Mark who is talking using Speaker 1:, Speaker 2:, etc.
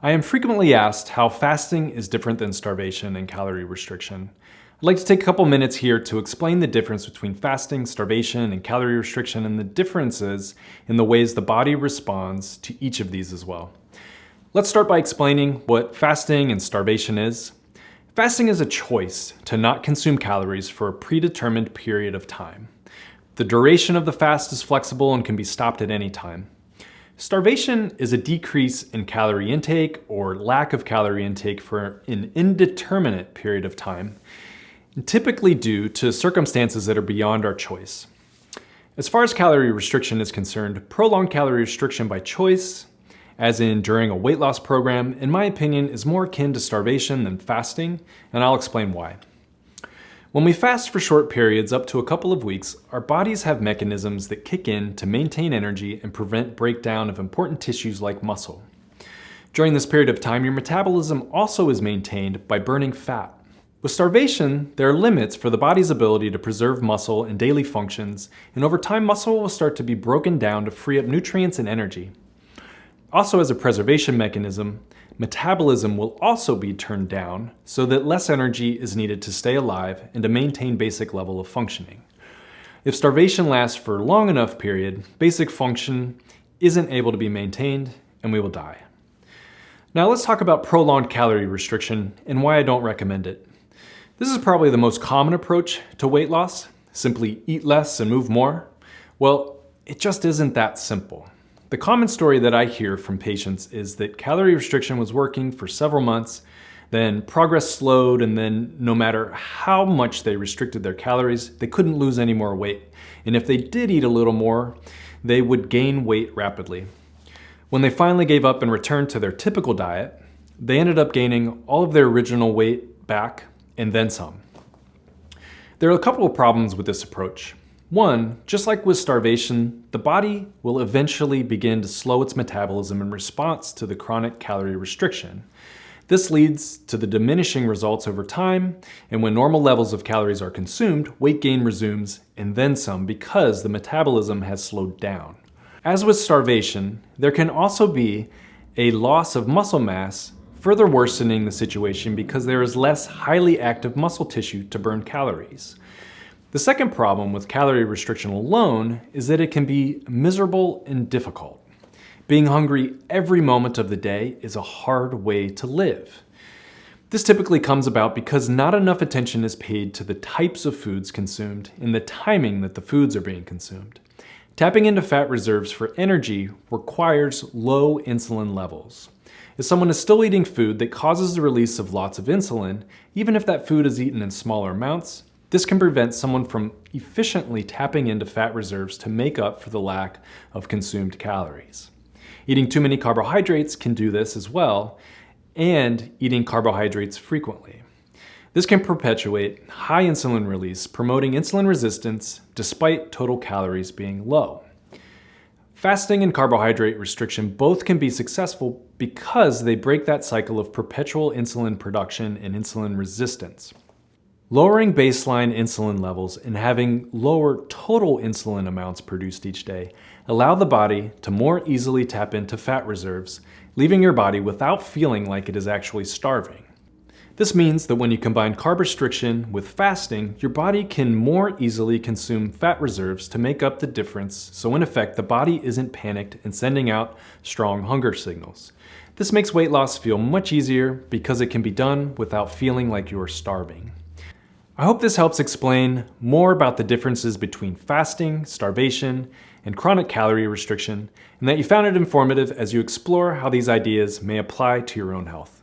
Speaker 1: I am frequently asked how fasting is different than starvation and calorie restriction. I'd like to take a couple minutes here to explain the difference between fasting, starvation, and calorie restriction and the differences in the ways the body responds to each of these as well. Let's start by explaining what fasting and starvation is. Fasting is a choice to not consume calories for a predetermined period of time. The duration of the fast is flexible and can be stopped at any time. Starvation is a decrease in calorie intake or lack of calorie intake for an indeterminate period of time, typically due to circumstances that are beyond our choice. As far as calorie restriction is concerned, prolonged calorie restriction by choice, as in during a weight loss program, in my opinion, is more akin to starvation than fasting, and I'll explain why. When we fast for short periods up to a couple of weeks, our bodies have mechanisms that kick in to maintain energy and prevent breakdown of important tissues like muscle. During this period of time, your metabolism also is maintained by burning fat. With starvation, there are limits for the body's ability to preserve muscle in daily functions, and over time muscle will start to be broken down to free up nutrients and energy. Also, as a preservation mechanism, metabolism will also be turned down so that less energy is needed to stay alive and to maintain basic level of functioning. If starvation lasts for a long enough period, basic function isn't able to be maintained and we will die. Now let's talk about prolonged calorie restriction and why I don't recommend it. This is probably the most common approach to weight loss, simply eat less and move more. Well, it just isn't that simple. The common story that I hear from patients is that calorie restriction was working for several months, then progress slowed, and then no matter how much they restricted their calories, they couldn't lose any more weight. And if they did eat a little more, they would gain weight rapidly. When they finally gave up and returned to their typical diet, they ended up gaining all of their original weight back and then some. There are a couple of problems with this approach. One, just like with starvation, the body will eventually begin to slow its metabolism in response to the chronic calorie restriction. This leads to the diminishing results over time, and when normal levels of calories are consumed, weight gain resumes and then some because the metabolism has slowed down. As with starvation, there can also be a loss of muscle mass, further worsening the situation because there is less highly active muscle tissue to burn calories. The second problem with calorie restriction alone is that it can be miserable and difficult. Being hungry every moment of the day is a hard way to live. This typically comes about because not enough attention is paid to the types of foods consumed and the timing that the foods are being consumed. Tapping into fat reserves for energy requires low insulin levels. If someone is still eating food that causes the release of lots of insulin, even if that food is eaten in smaller amounts, this can prevent someone from efficiently tapping into fat reserves to make up for the lack of consumed calories. Eating too many carbohydrates can do this as well, and eating carbohydrates frequently. This can perpetuate high insulin release, promoting insulin resistance despite total calories being low. Fasting and carbohydrate restriction both can be successful because they break that cycle of perpetual insulin production and insulin resistance. Lowering baseline insulin levels and having lower total insulin amounts produced each day allow the body to more easily tap into fat reserves, leaving your body without feeling like it is actually starving. This means that when you combine carb restriction with fasting, your body can more easily consume fat reserves to make up the difference, so in effect, the body isn't panicked and sending out strong hunger signals. This makes weight loss feel much easier because it can be done without feeling like you're starving. I hope this helps explain more about the differences between fasting, starvation, and chronic calorie restriction, and that you found it informative as you explore how these ideas may apply to your own health.